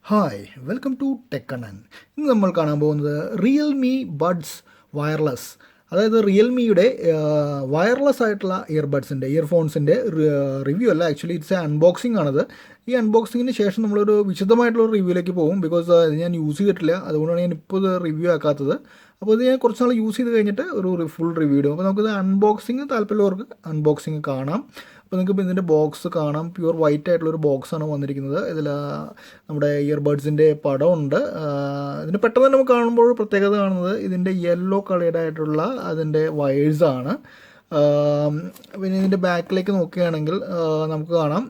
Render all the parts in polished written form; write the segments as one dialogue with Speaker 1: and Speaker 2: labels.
Speaker 1: Hi welcome to ടെക്കണൻ. ഇന്ന് നമ്മൾ കാണാൻ പോകുന്നത് റിയൽമി ബഡ്സ് വയർലെസ്, അതായത് റിയൽമിയുടെ വയർലെസ് ആയിട്ടുള്ള ഇയർഫോൺസിൻ്റെ റിവ്യൂ അല്ല, ആക്ച്വലി ഇറ്റ്സ് എ അൺബോക്സിംഗ് ആണത്. ഈ അൺബോക്സിങ്ങിന് ശേഷം നമ്മളൊരു വിശദമായിട്ടുള്ള റിവ്യൂയിലേക്ക് പോകും. ബിക്കോസ് ഇത് ഞാൻ യൂസ് ചെയ്തിട്ടില്ല, അതുകൊണ്ടാണ് ഞാൻ ഇപ്പോൾ ഇത് റിവ്യൂ ആക്കാത്തത്. അപ്പോൾ ഇത് ഞാൻ കുറച്ച് നാൾ യൂസ് ചെയ്ത് കഴിഞ്ഞിട്ട് ഒരു ഫുൾ റിവ്യൂ ഇടും. അപ്പോൾ നമുക്കിത് അൺബോക്സിങ് താല്പര്യമുള്ളവർക്ക് അൺബോക്സിങ് കാണാം. അപ്പോൾ നിങ്ങൾക്ക് ഇതിൻ്റെ ബോക്സ് കാണാം. പ്യുവർ വൈറ്റ് ആയിട്ടുള്ളൊരു ബോക്സാണ് വന്നിരിക്കുന്നത്. ഇതിൽ നമ്മുടെ ഇയർബഡ്സിൻ്റെ പടമുണ്ട്. ഇതിന് പെട്ടെന്ന് തന്നെ നമുക്ക് കാണുമ്പോൾ പ്രത്യേകത കാണുന്നത് ഇതിൻ്റെ യെല്ലോ കളേർഡായിട്ടുള്ള അതിൻ്റെ വയേഴ്സാണ്. പിന്നെ ഇതിൻ്റെ ബാക്കിലേക്ക് നോക്കുകയാണെങ്കിൽ നമുക്ക് കാണാം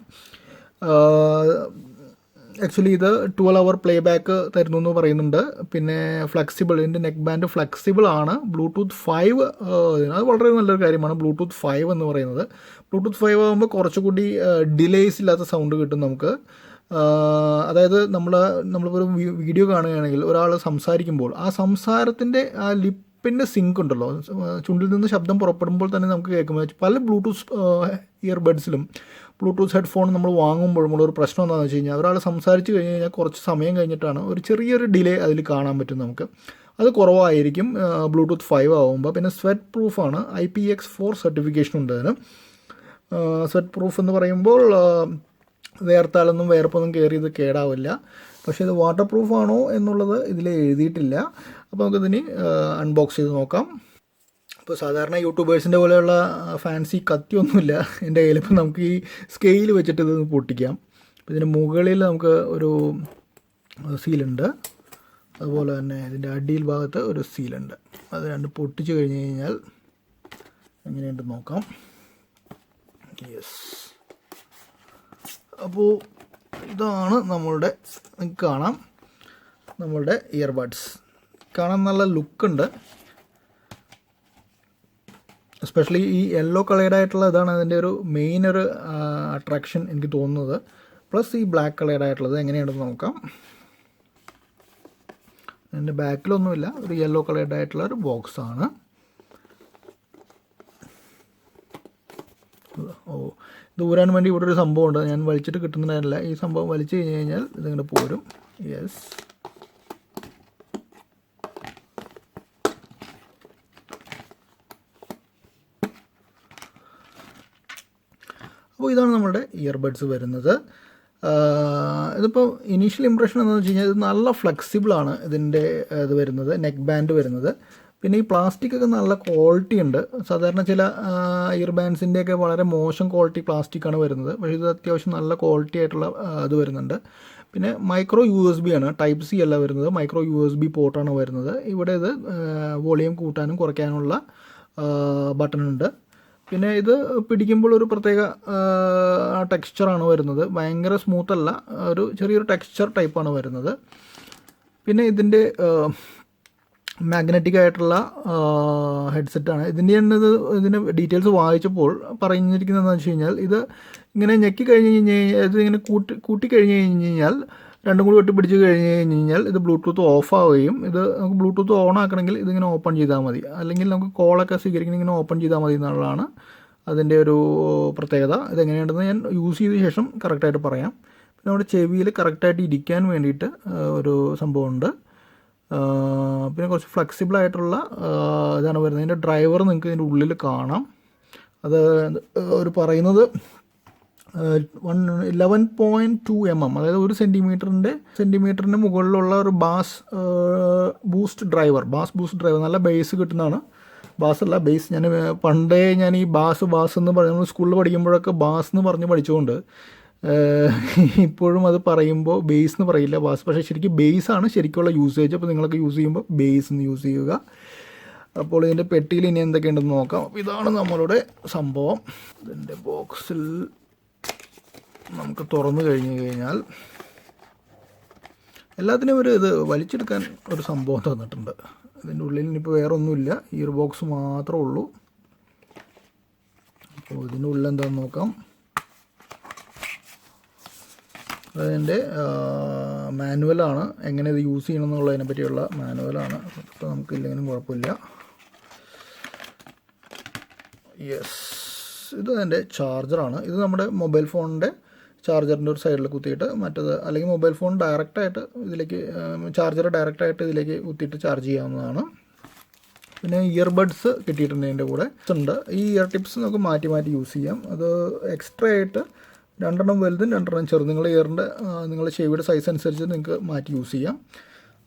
Speaker 1: ആക്ച്വലി ഇത് 12 hour പ്ലേ ബാക്ക് തരുന്നു എന്ന് പറയുന്നുണ്ട്. പിന്നെ ഫ്ലെക്സിബിൾ, ഇതിൻ്റെ നെക്ക് ബാൻഡ് ഫ്ലെക്സിബിൾ ആണ്. ബ്ലൂടൂത്ത് 5 അത് വളരെ നല്ലൊരു കാര്യമാണ്. ബ്ലൂടൂത്ത് 5 എന്ന് പറയുന്നത്, ബ്ലൂടൂത്ത് 5 ആകുമ്പോൾ കുറച്ചുകൂടി ഡിലേസ് ഇല്ലാത്ത സൗണ്ട് കിട്ടും നമുക്ക്. അതായത് നമ്മളിപ്പോൾ ഒരു വീഡിയോ കാണുകയാണെങ്കിൽ ഒരാൾ സംസാരിക്കുമ്പോൾ ആ സംസാരത്തിൻ്റെ ആ ലിപ്പിൻ്റെ സിങ്ക് ഉണ്ടല്ലോ, ചുണ്ടിൽ നിന്ന് ശബ്ദം പുറപ്പെടുമ്പോൾ തന്നെ നമുക്ക് കേൾക്കുമ്പോൾ പല ബ്ലൂടൂത്ത് ഇയർബഡ്സിലും ബ്ലൂടൂത്ത് ഹെഡ്ഫോൺ നമ്മൾ വാങ്ങുമ്പോഴും ഒരു പ്രശ്നം എന്താണെന്ന് വെച്ച് കഴിഞ്ഞാൽ ഒരാൾ സംസാരിച്ച് കഴിഞ്ഞ് കഴിഞ്ഞാൽ കുറച്ച് സമയം കഴിഞ്ഞിട്ടാണ് ഒരു ചെറിയൊരു ഡിലേ അതിൽ കാണാൻ പറ്റും നമുക്ക്. അത് കുറവായിരിക്കും ബ്ലൂടൂത്ത് 5 ആകുമ്പോൾ. പിന്നെ സ്വെറ്റ് പ്രൂഫാണ്, IPX4 സർട്ടിഫിക്കേഷൻ ഉണ്ട് അതിന്. സ്വെറ്റ് പ്രൂഫ് എന്ന് പറയുമ്പോൾ വേർത്താലൊന്നും വേർപ്പൊന്നും കയറി ഇത് കേടാവില്ല. പക്ഷേ ഇത് വാട്ടർ പ്രൂഫാണോ എന്നുള്ളത് ഇതിൽ എഴുതിയിട്ടില്ല. അപ്പോൾ നമുക്കിതിന് അൺബോക്സ് ചെയ്ത് നോക്കാം. ഇപ്പോൾ സാധാരണ യൂട്യൂബേഴ്സിൻ്റെ പോലെയുള്ള ഫാൻസി കത്തിയൊന്നുമില്ല എൻ്റെ കയ്യിൽ. ഇപ്പോൾ നമുക്ക് ഈ സ്കെയിൽ വെച്ചിട്ട് ഇത് പൊട്ടിക്കാം. അപ്പോൾ ഇതിൻ്റെ മുകളിൽ നമുക്ക് ഒരു സീലുണ്ട്, അതുപോലെ തന്നെ ഇതിൻ്റെ അടിയിൽ ഭാഗത്ത് ഒരു സീലുണ്ട്. അത് രണ്ട് പൊട്ടിച്ച് കഴിഞ്ഞ് കഴിഞ്ഞാൽ എങ്ങനെയുണ്ട് നോക്കാം. യെസ്, അപ്പോൾ ഇതാണ് നമ്മളുടെ, കാണാം നമ്മളുടെ ഇയർബഡ്സ്. കാണാൻ നല്ല ലുക്കുണ്ട്. എസ്പെഷ്യലി ഈ യെല്ലോ കളേർഡായിട്ടുള്ള ഇതാണ് അതിൻ്റെ ഒരു മെയിൻ ഒരു അട്രാക്ഷൻ എനിക്ക് തോന്നുന്നത്. പ്ലസ് ഈ ബ്ലാക്ക് കളേർഡായിട്ടുള്ളത് എങ്ങനെയുണ്ടെന്ന് നോക്കാം. അതിൻ്റെ ബാക്കിലൊന്നുമില്ല, ഒരു യെല്ലോ കളേർഡായിട്ടുള്ള ഒരു ബോക്സാണ്. ഇത് ഊരാൻ വേണ്ടി ഇവിടെ ഒരു സംഭവമുണ്ട്. ഞാൻ വലിച്ചിട്ട് കിട്ടുന്നുണ്ടായിരുന്നില്ല. ഈ സംഭവം വലിച്ചു കഴിഞ്ഞ് കഴിഞ്ഞാൽ ഇതിങ്ങനെ പോരും. യെസ്, അപ്പോൾ ഇതാണ് നമ്മുടെ ഇയർബഡ്സ് വരുന്നത്. ഇതിപ്പോൾ ഇനീഷ്യൽ ഇംപ്രഷൻ എന്താണെന്ന് വെച്ച് കഴിഞ്ഞാൽ ഇത് നല്ല ഫ്ലെക്സിബിളാണ് ഇതിൻ്റെ ഇത് വരുന്നത്, നെക്ക് ബാൻഡ് വരുന്നത്. പിന്നെ ഈ പ്ലാസ്റ്റിക്കൊക്കെ നല്ല ക്വാളിറ്റി ഉണ്ട്. സാധാരണ ചില ഇയർ ബാൻഡ്സിൻ്റെയൊക്കെ വളരെ മോശം ക്വാളിറ്റി പ്ലാസ്റ്റിക്കാണ് വരുന്നത്. പക്ഷേ ഇത് അത്യാവശ്യം നല്ല ക്വാളിറ്റി ആയിട്ടുള്ള ഇത് വരുന്നുണ്ട്. പിന്നെ മൈക്രോ USB ആണ്, ടൈപ്പ് C അല്ല വരുന്നത്, മൈക്രോ USB പോർട്ടാണ് വരുന്നത്. ഇവിടെ ഇത് വോളിയം കൂട്ടാനും കുറയ്ക്കാനുള്ള ബട്ടണുണ്ട്. പിന്നെ ഇത് പിടിക്കുമ്പോൾ ഒരു പ്രത്യേക ടെക്സ്ചറാണ് വരുന്നത്. ഭയങ്കര സ്മൂത്തല്ല, ഒരു ചെറിയൊരു ടെക്സ്ചർ ടൈപ്പാണ് വരുന്നത്. പിന്നെ ഇതിൻ്റെ മാഗ്നറ്റിക് ആയിട്ടുള്ള ഹെഡ്സെറ്റാണ്. ഇതിൻ്റെ ഡീറ്റെയിൽസ് വായിച്ചപ്പോൾ പറഞ്ഞിരിക്കുന്നതെന്ന് വെച്ച് കഴിഞ്ഞാൽ ഇത് ഇങ്ങനെ ഞെക്കി കഴിഞ്ഞ് കഴിഞ്ഞാൽ ഇതിങ്ങനെ കൂട്ടി കഴിഞ്ഞ് കഴിഞ്ഞാൽ രണ്ടും കൂടി ഒട്ടി പിടിച്ച് കഴിഞ്ഞ് കഴിഞ്ഞാൽ ഇത് ബ്ലൂടൂത്ത് ഓഫ് ആവുകയും, ഇത് നമുക്ക് ബ്ലൂടൂത്ത് ഓൺ ആക്കണമെങ്കിൽ ഇതിങ്ങനെ ഓപ്പൺ ചെയ്താൽ മതി, അല്ലെങ്കിൽ നമുക്ക് കോളൊക്കെ സ്വീകരിക്കണം ഇങ്ങനെ ഓപ്പൺ ചെയ്താൽ മതി എന്നുള്ളതാണ് അതിൻ്റെ ഒരു പ്രത്യേകത. ഇതെങ്ങനെയുണ്ടെന്ന് ഞാൻ യൂസ് ചെയ്ത ശേഷം കറക്റ്റായിട്ട് പറയാം. പിന്നെ നമ്മുടെ ചെവിയിൽ കറക്റ്റായിട്ട് ഇരിക്കാൻ വേണ്ടിയിട്ട് ഒരു സംഭവമുണ്ട്. പിന്നെ കുറച്ച് ഫ്ലെക്സിബിളായിട്ടുള്ള ഇതാണ് വരുന്നത്. അതിൻ്റെ ഡ്രൈവർ നിങ്ങൾക്ക് ഇതിൻ്റെ ഉള്ളിൽ കാണാം. അത് ഒരു പറയുന്നത് 11.2 mm, അതായത് 1 സെൻറ്റിമീറ്ററിൻ്റെ മുകളിലുള്ള ഒരു ബാസ് ബൂസ്റ്റ് ഡ്രൈവർ. നല്ല ബേസ് കിട്ടുന്നതാണ്. ബാസ് അല്ല, ബേസ്. പണ്ടേ ഞാൻ ഈ ബാസ് എന്ന് പറഞ്ഞ് നമ്മൾ സ്കൂളിൽ പഠിക്കുമ്പോഴൊക്കെ ബാസ് എന്ന് പറഞ്ഞ് പഠിച്ചുകൊണ്ട് ഇപ്പോഴും അത് പറയുമ്പോൾ ബേസ് എന്ന് പറയില്ല, ബാസ്. പക്ഷേ ശരിക്കും ബേസാണ് ശരിക്കുള്ള യൂസേജ്. അപ്പോൾ നിങ്ങളൊക്കെ യൂസ് ചെയ്യുമ്പോൾ ബേസ് എന്ന് യൂസ് ചെയ്യുക. അപ്പോൾ ഇതിൻ്റെ പെട്ടിയിൽ ഇനി എന്തൊക്കെയുണ്ടെന്ന് നോക്കാം. അപ്പോൾ ഇതാണ് നമ്മളുടെ സംഭവം. ഇതിൻ്റെ ബോക്സിൽ നമുക്ക് തുറന്നു കഴിഞ്ഞ് കഴിഞ്ഞാൽ എല്ലാത്തിനും ഇത് വലിച്ചെടുക്കാൻ ഒരു സംഭവം തന്നിട്ടുണ്ട്. ഇതിൻ്റെ ഉള്ളിൽ ഇനിയിപ്പോൾ വേറെ ഒന്നുമില്ല, ഇയർ ബോക്സ് മാത്രമേ ഉള്ളൂ. അപ്പോൾ ഇതിൻ്റെ ഉള്ളിൽ എന്താണെന്ന് നോക്കാം. അതിൻ്റെ മാനുവലാണ്, എങ്ങനെ ഇത് യൂസ് ചെയ്യണം എന്നുള്ളതിനെ പറ്റിയുള്ള മാനുവലാണ്. അപ്പോൾ നമുക്കില്ലെങ്കിലും കുഴപ്പമില്ല. യെസ്, ഇത് എൻ്റെ ചാർജറാണ്. ഇത് നമ്മുടെ മൊബൈൽ ഫോണിൻ്റെ ചാർജറിൻ്റെ ഒരു സൈഡിൽ കുത്തിയിട്ട് മറ്റത് അല്ലെങ്കിൽ മൊബൈൽ ഫോൺ ഡയറക്റ്റായിട്ട് ഇതിലേക്ക് ചാർജർ ഡയറക്റ്റായിട്ട് ഇതിലേക്ക് കുത്തിയിട്ട് ചാർജ് ചെയ്യാവുന്നതാണ്. പിന്നെ ഇയർബഡ്സ് കിട്ടിയിട്ടുണ്ട് ഇതിൻ്റെ കൂടെ ഉണ്ട്. ഈ ഇയർ ടിപ്സ് നമുക്ക് മാറ്റി മാറ്റി യൂസ് ചെയ്യാം. അത് എക്സ്ട്രാ ആയിട്ട് 2 വലുതും 2 ചെറുതും നിങ്ങളുടെ ഇയറിൻ്റെ നിങ്ങളുടെ ചെവിയുടെ സൈസ് അനുസരിച്ച് നിങ്ങൾക്ക് മാറ്റി യൂസ് ചെയ്യാം.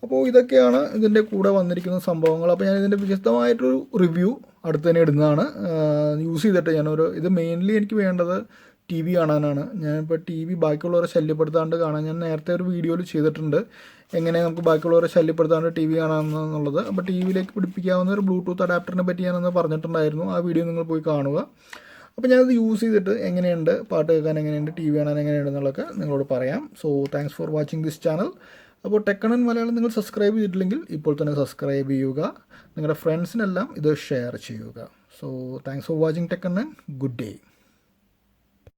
Speaker 1: അപ്പോൾ ഇതൊക്കെയാണ് ഇതിൻ്റെ കൂടെ വന്നിരിക്കുന്ന സംഭവങ്ങൾ. അപ്പോൾ ഞാൻ ഇതിൻ്റെ വിശദമായിട്ടൊരു റിവ്യൂ അടുത്ത് തന്നെ ഇടുന്നതാണ്. യൂസ് ചെയ്തിട്ട് ഇത് മെയിൻലി എനിക്ക് വേണ്ടത് ടി വി കാണാനാണ്. ഞാനിപ്പോൾ ടി വി ബാക്കിയുള്ളവരെ ശല്യപ്പെടുത്താണ്ട് കാണാൻ ഞാൻ നേരത്തെ ഒരു വീഡിയോയിൽ ചെയ്തിട്ടുണ്ട്, എങ്ങനെ നമുക്ക് ബാക്കിയുള്ളവരെ ശല്യപ്പെടുത്താണ്ട് ടി വി കാണാമെന്നുള്ളത്. അപ്പോൾ ടി വിയിലേക്ക് പിടിപ്പിക്കാവുന്ന ഒരു ബ്ലൂടൂത്ത് അഡാപ്റ്ററിനെ പറ്റി ഞാനൊന്ന് പറഞ്ഞിട്ടുണ്ടായിരുന്നു. ആ വീഡിയോ നിങ്ങൾ പോയി കാണുക. അപ്പോൾ ഞാനത് യൂസ് ചെയ്തിട്ട് എങ്ങനെയുണ്ട്, പാട്ട് കേൾക്കാൻ എങ്ങനെയുണ്ട്, ടി വി കാണാൻ എങ്ങനെയുണ്ടെന്നുള്ളതൊക്കെ നിങ്ങളോട് പറയാം. So thanks for watching this channel. അപ്പോൾ ടെക്കണൻ മലയാളം നിങ്ങൾ സബ്സ്ക്രൈബ് ചെയ്തിട്ടില്ലെങ്കിൽ ഇപ്പോൾ തന്നെ സബ്സ്ക്രൈബ് ചെയ്യുക. നിങ്ങളുടെ ഫ്രണ്ട്സിനെല്ലാം ഇത് ഷെയർ ചെയ്യുക. സോ താങ്ക്സ് ഫോർ വാച്ചിങ് ടെക്കണൻ. Good day.